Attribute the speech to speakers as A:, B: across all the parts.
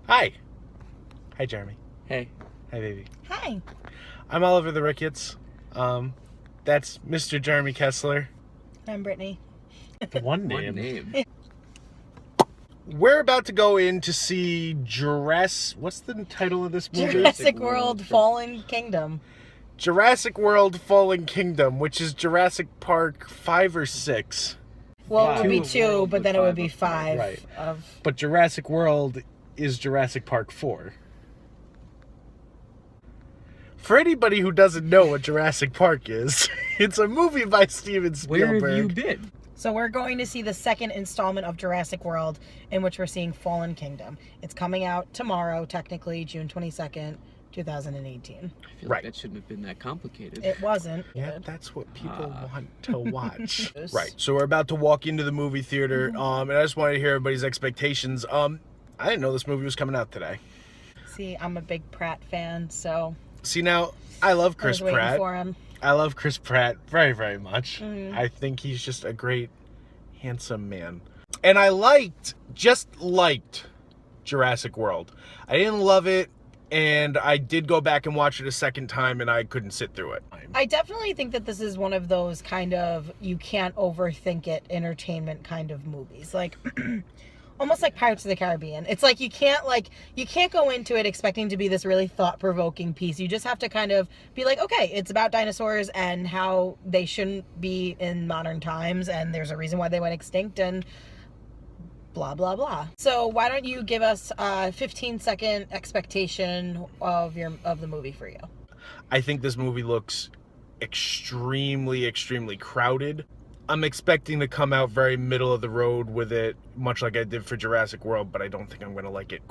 A: Hi. Hi, Jeremy.
B: Hey.
A: Hi, baby.
C: Hi.
A: I'm Oliver the Ricketts. That's Mr. Jeremy Kessler.
C: I'm Brittany.
A: One
B: One name.
A: We're about to go in to see Jurassic... What's the title of this movie?
C: Jurassic World Fallen Kingdom.
A: Jurassic World Fallen Kingdom, which is Jurassic Park 5 or 6.
C: Well, it would be
B: Two of
C: 2,
B: World,
C: but
B: but
C: then it would be
B: five
C: 5
A: Right.
C: of...
A: But Jurassic World is Jurassic Park 4. For anybody who doesn't know what Jurassic Park is, it's a movie by Steven Spielberg.
B: Where have you been?
C: So we're going to see the second installment of Jurassic World, in which we're seeing Fallen Kingdom. It's coming out tomorrow, technically, June 22nd, 2018.
B: I feel
A: Right.
B: like that shouldn't have been that complicated.
C: It wasn't.
A: Yeah, that's what people want to watch.
C: Yes.
A: Right. So we're about to walk into the movie theater, and I just wanted to hear everybody's expectations. I didn't know this movie was coming out today.
C: See, I'm a big Pratt fan, so
A: See, now, I love
C: I
A: Chris
C: was waiting
A: Pratt.
C: for him.
A: I love Chris Pratt very, very much. I think he's just a great, handsome man. And I just liked Jurassic World. I didn't love it, and I did go back and watch it a second time, and I couldn't sit through it.
C: I definitely think that this is one of those kind of you can't overthink it entertainment kind of movies. Like almost like Pirates of the Caribbean. It's like you can't go into it expecting to be this really thought-provoking piece. You just have to kind of be like, okay, it's about dinosaurs and how they shouldn't be in modern times, and there's a reason why they went extinct, and blah blah blah. So why don't you give us a 15-second expectation of the movie for you?
A: I think this movie looks extremely, extremely crowded. I'm expecting to come out very middle of the road with it, much like I did for Jurassic World, but I don't think I'm going to like it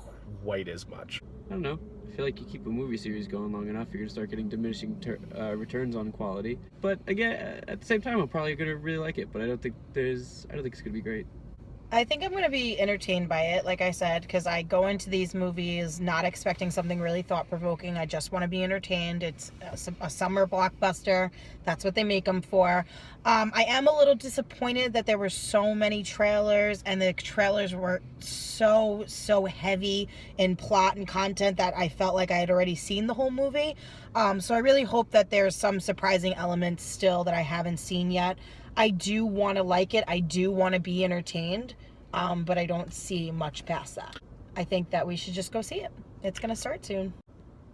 A: quite as much.
B: I don't know. I feel like you keep a movie series going long enough, you're going to start getting diminishing returns on quality. But again, at the same time, I'm probably going to really like it, but I don't think it's going to be great.
C: I think I'm going to be entertained by it, like I said, because I go into these movies not expecting something really thought-provoking. I just want to be entertained. It's a summer blockbuster. That's what they make them for. I am a little disappointed that there were so many trailers, and the trailers were so heavy in plot and content that I felt like I had already seen the whole movie. So I really hope that there's some surprising elements still that I haven't seen yet. I do want to like it. I do want to be entertained, but I don't see much past that. I think that we should just go see it. It's going to start soon.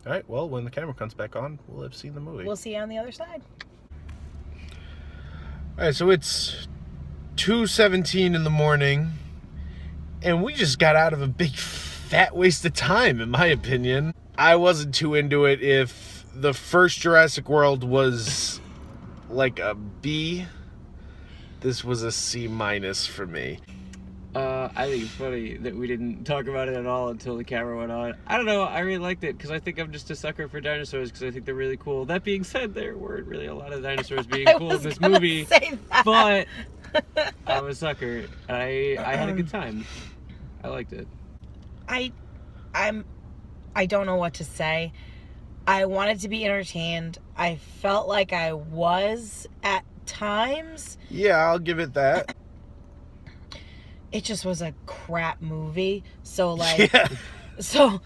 A: All right, well, when the camera comes back on, we'll have seen the movie.
C: We'll see you on the other side.
A: All right, so it's 2:17 in the morning, and we just got out of a big fat waste of time, in my opinion. I wasn't too into it. If the first Jurassic World was like a B, this was a C- for me.
B: I think it's funny that we didn't talk about it at all until the camera went on. I don't know, I really liked it because I think I'm just a sucker for dinosaurs because I think they're really cool. That being said, there weren't really a lot of dinosaurs being cool in this movie, but I'm a sucker. I had a good time. I liked it.
C: I don't know what to say. I wanted to be entertained. I felt like I was at times.
A: Yeah, I'll give it that.
C: It just was a crap movie. So like,
A: Yeah.
C: so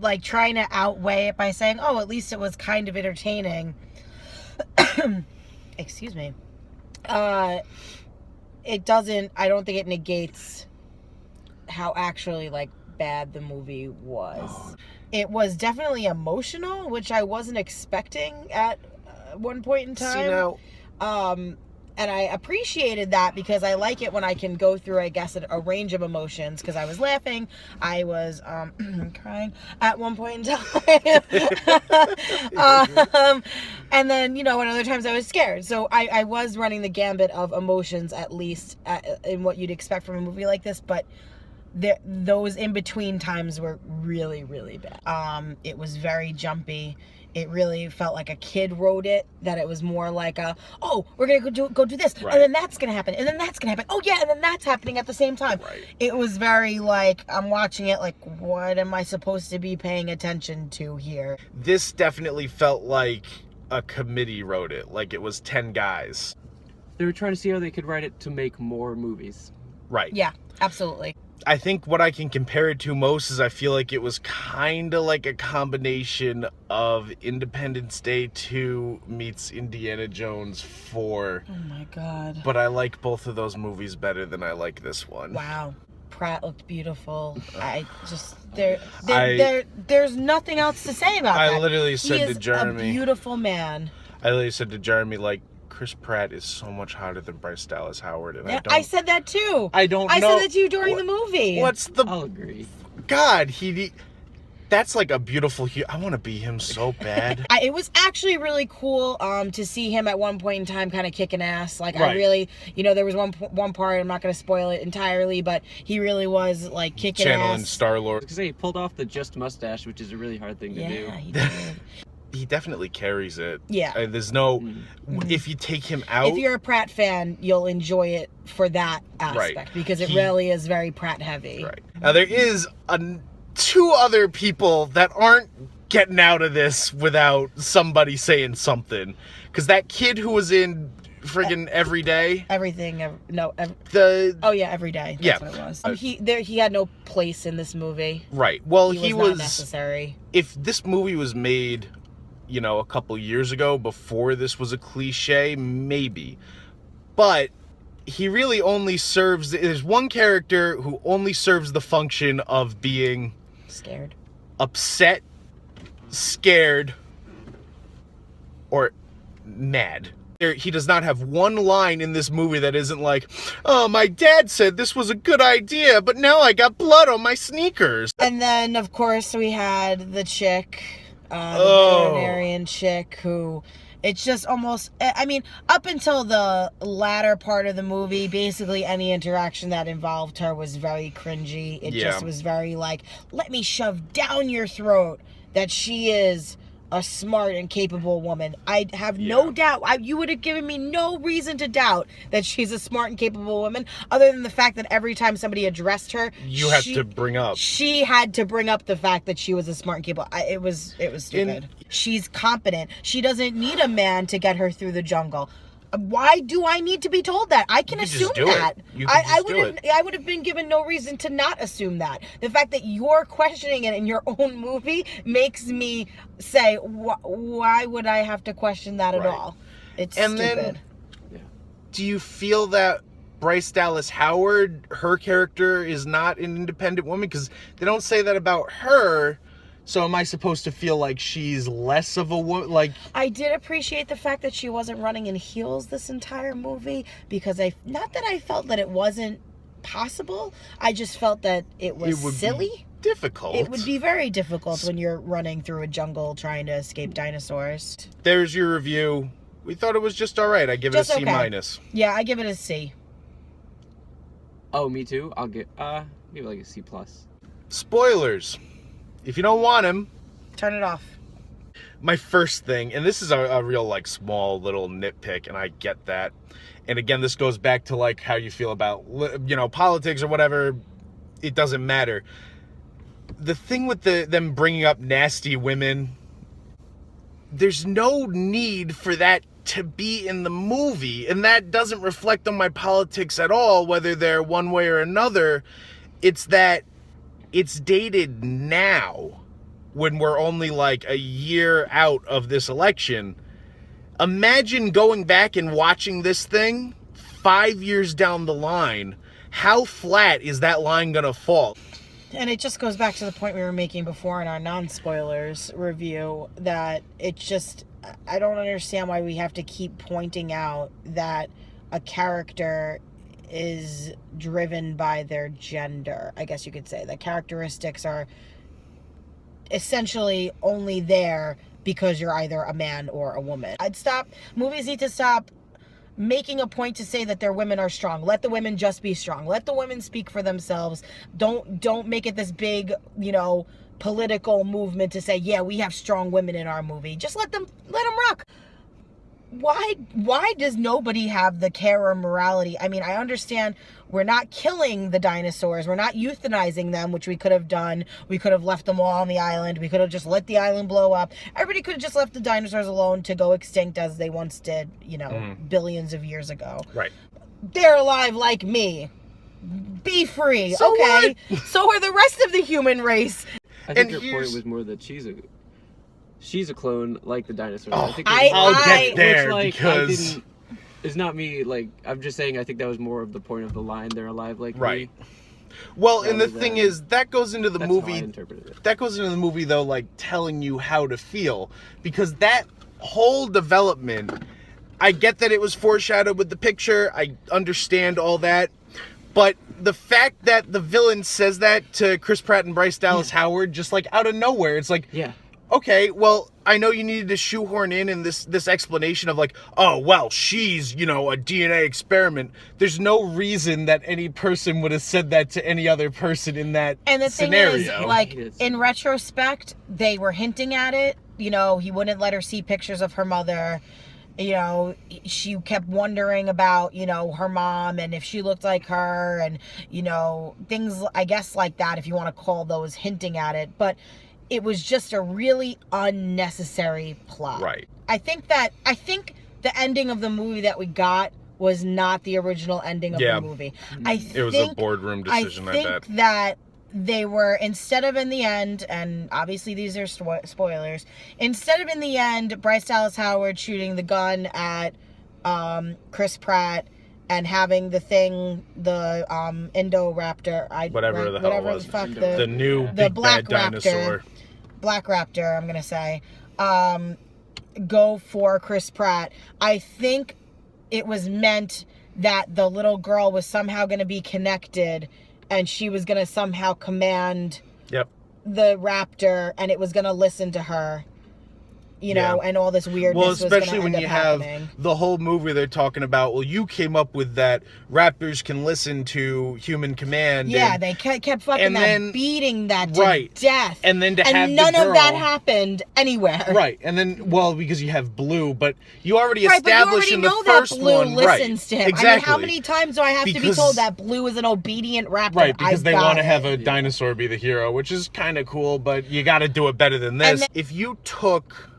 C: like trying to outweigh it by saying, oh, at least it was kind of entertaining. Excuse me. It doesn't, I don't think it negates how actually like bad the movie was. It was definitely emotional, which I wasn't expecting at one point in time.
A: See, now,
C: and I appreciated that because I like it when I can go through, I guess, a range of emotions, because I was laughing, I was crying at one point in time. And then, and other times I was scared. So I was running the gambit of emotions, at least in what you'd expect from a movie like this, but those in-between times were really, really bad. It was very jumpy. It really felt like a kid wrote it, that it was more like we're going to go do this,
A: right,
C: and then that's going to happen, and then that's going to happen. Oh, yeah, and then that's happening at the same time.
A: Right.
C: It was very like, I'm watching it like, what am I supposed to be paying attention to here?
A: This definitely felt like a committee wrote it, like it was 10 guys.
B: They were trying to see how they could write it to make more movies.
A: Right.
C: Yeah, absolutely.
A: I think what I can compare it to most is I feel like it was kind of like a combination of Independence Day 2 meets Indiana Jones 4.
C: Oh my God.
A: But I like both of those movies better than I like this one.
C: Wow. Pratt looked beautiful. I just there's nothing else to say about that.
A: I literally said to Jeremy,
C: a beautiful man.
A: I literally said to Jeremy, like, Chris Pratt is so much hotter than Bryce Dallas Howard, and
C: I said that too.
A: I don't know.
C: I said that to you during the movie.
A: What's the?
B: I'll agree.
A: God, that's like a beautiful. I want to be him so bad.
C: It was actually really cool to see him at one point in time kind of kicking ass. Like,
A: right.
C: I really, there was one part, I'm not going to spoil it entirely, but he really was like kicking
A: Channeling
C: ass.
A: Star-Lord.
B: Because he pulled off the just mustache, which is a really hard thing to do.
C: Yeah, he did.
A: He definitely carries it.
C: Yeah.
A: There's no... If you take him out...
C: If you're a Pratt fan, you'll enjoy it for that aspect.
A: Right.
C: Because it really is very Pratt heavy.
A: Right. Now, there is two other people that aren't getting out of this without somebody saying something. Because that kid who was in friggin' Every Day...
C: Everything. Every Day.
A: Yeah.
C: That's what it was. He had no place in this movie.
A: Right. Well,
C: he was not necessary.
A: If this movie was made... a couple years ago before this was a cliche, maybe. But he really only serves... There's one character who only serves the function of being...
C: Scared.
A: Upset, scared, or mad. He does not have one line in this movie that isn't like, oh, my dad said this was a good idea, but now I got blood on my sneakers.
C: And then, of course, we had the chick... the veterinarian chick who, it's just almost, up until the latter part of the movie, basically any interaction that involved her was very cringy. It just was very like, let me shove down your throat that she is a smart and capable woman. I have no doubt. You would have given me no reason to doubt that she's a smart and capable woman, other than the fact that every time somebody addressed her, she had to bring up the fact that she was a smart and capable. It was stupid. She's competent. She doesn't need a man to get her through the jungle. Why do I need to be told that? I can assume that. I would have been given no reason to not assume that. The fact that you're questioning it in your own movie makes me say, why would I have to question that at all? It's stupid.
A: Do you feel that Bryce Dallas Howard, her character, is not an independent woman? Because they don't say that about her. So am I supposed to feel like she's less of a woman? Like,
C: I did appreciate the fact that she wasn't running in heels this entire movie, because not that I felt that it wasn't possible. I just felt that it was silly.
A: Difficult.
C: It would be very difficult when you're running through a jungle trying to escape dinosaurs.
A: There's your review. We thought it was just all right. I give it a C minus.
C: Yeah, I give it a C.
B: Oh, me too. I'll give maybe like a C plus.
A: Spoilers. If you don't want him,
C: turn it off.
A: My first thing, and this is a real like small little nitpick, and I get that. And again, this goes back to like how you feel about politics or whatever. It doesn't matter. The thing with them bringing up nasty women, there's no need for that to be in the movie, and that doesn't reflect on my politics at all, whether they're one way or another. It's that it's dated now, when we're only like a year out of this election. Imagine going back and watching this thing 5 years down the line. How flat is that line gonna fall?
C: And it just goes back to the point we were making before in our non-spoilers review, that it's just, I don't understand why we have to keep pointing out that a character is driven by their gender. I guess you could say that characteristics are essentially only there because you're either a man or a woman. Movies need to stop making a point to say that their women are strong. Let the women just be strong. Let the women speak for themselves. Don't make it this big, political movement to say, yeah, we have strong women in our movie. Just let them rock. Why does nobody have the care or morality? I mean, I understand we're not killing the dinosaurs. We're not euthanizing them, which we could have done. We could have left them all on the island. We could have just let the island blow up. Everybody could have just left the dinosaurs alone to go extinct as they once did, billions of years ago.
A: Right.
C: They're alive like me. be free.
A: So
C: okay. So are the rest of the human race.
B: I think
A: And
B: your point was more that she's a clone like the dinosaurs.
A: Oh,
B: I think
A: I'll get there because
B: it's not me. Like I'm just saying, I think that was more of the point of the line. They're alive, like
A: right.
B: me.
A: Well, and the thing is, that goes into the
B: That's how I
A: movie.
B: interpreted it.
A: That goes into the movie though, like telling you how to feel, because that whole development. I get that it was foreshadowed with the picture. I understand all that. But the fact that the villain says that to Chris Pratt and Bryce Dallas Howard, just like out of nowhere, it's like, okay, well, I know you needed to shoehorn in this explanation of like, oh, well, she's, you know, a DNA experiment. There's no reason that any person would have said that to any other person in that scenario.
C: And the thing is, like, in retrospect, they were hinting at it. You know, he wouldn't let her see pictures of her mother. You know, she kept wondering about, you know, her mom and if she looked like her and, you know, things, I guess, like that, if you want to call those hinting at it. But it was just a really unnecessary plot.
A: Right.
C: I think the ending of the movie that we got was not the original ending of the movie.
A: It was a boardroom decision, I bet.
C: I think that they were, instead of in the end, and obviously these are spoilers, instead of in the end, Bryce Dallas Howard shooting the gun at Chris Pratt and having the thing, the Indoraptor,
A: whatever the hell it was, the new big
C: black
A: bad dinosaur.
C: Black Raptor, I'm going to say, go for Chris Pratt. I think it was meant that the little girl was somehow going to be connected and she was going to somehow command the raptor and it was going to listen to her. You know, and all this weirdness.
A: Well,
C: especially
A: especially when you have the whole movie they're talking about, well, you came up with that raptors can listen to human command.
C: Yeah, they kept fucking beating that to death.
A: And then
C: none of that happened anywhere.
A: Right. And then, well, because you have Blue, but you already established in the first
C: Blue
A: one.
C: Listens to him.
A: Exactly.
C: I mean, how many times do I have to be told that Blue is an obedient raptor?
A: Right, because they want to have a dinosaur be the hero, which is kind of cool, but you got to do it better than this. If you took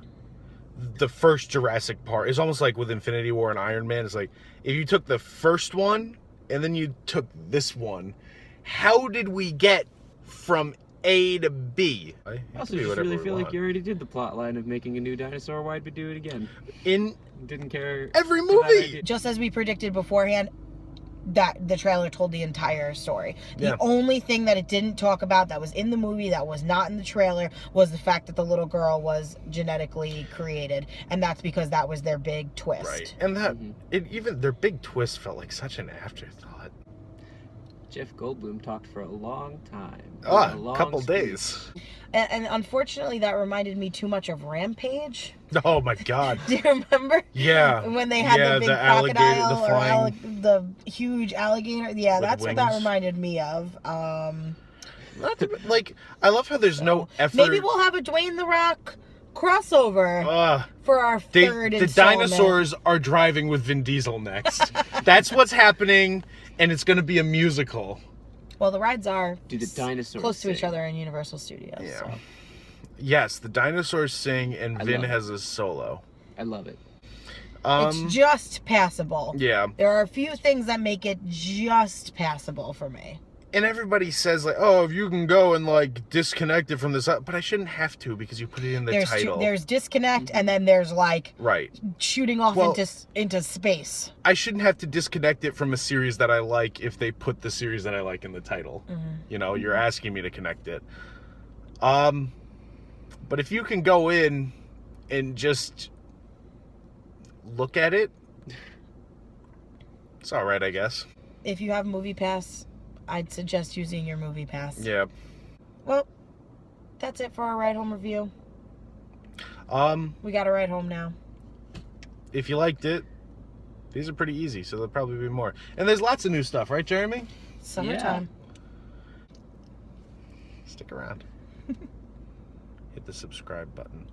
A: the first Jurassic part, it's almost like with Infinity War and Iron Man, it's like if you took the first one and then you took this one, how did we get from A to B?
B: I also just really feel like you already did the plot line of making a new dinosaur. Why'd we do it again? Didn't care.
A: Every movie.
C: Just as we predicted beforehand, that the trailer told the entire story. The only thing that it didn't talk about that was in the movie that was not in the trailer was the fact that the little girl was genetically created, and that's because that was their big twist.
A: Right. And that even their big twist felt like such an afterthought.
B: Jeff Goldblum talked for a long time.
A: A couple days.
C: And unfortunately, that reminded me too much of Rampage.
A: Oh my God!
C: Do you remember?
A: Yeah.
C: When they had the big crocodile, the huge alligator. Yeah, that's
A: wings.
C: what that reminded me of.
A: Not to, like, I love how there's no effort.
C: Maybe we'll have a Dwayne the Rock crossover for our third installment.
A: The dinosaurs are driving with Vin Diesel next. That's what's happening, and it's going to be a musical.
C: Well, the rides are
B: close
C: to each other in Universal Studios.
A: Yeah.
C: So.
A: Yes, the dinosaurs sing, and Vin has a solo.
B: I love it.
C: It's just passable.
A: Yeah.
C: There are a few things that make it just passable for me.
A: And everybody says, like, oh, if you can go and, like, disconnect it from this, but I shouldn't have to because you put it in the title.
C: There's disconnect, and then there's, like, shooting off into space.
A: I shouldn't have to disconnect it from a series that I like if they put the series that I like in the title. You know, you're asking me to connect it. But if you can go in and just look at it, it's all right, I guess.
C: If you have Movie Pass, I'd suggest using your Movie Pass.
A: Yeah.
C: Well, that's it for our ride home review. We got to ride home now.
A: If you liked it, these are pretty easy, so there'll probably be more. And there's lots of new stuff, right, Jeremy?
C: Summertime.
A: Stick around. Hit the subscribe button.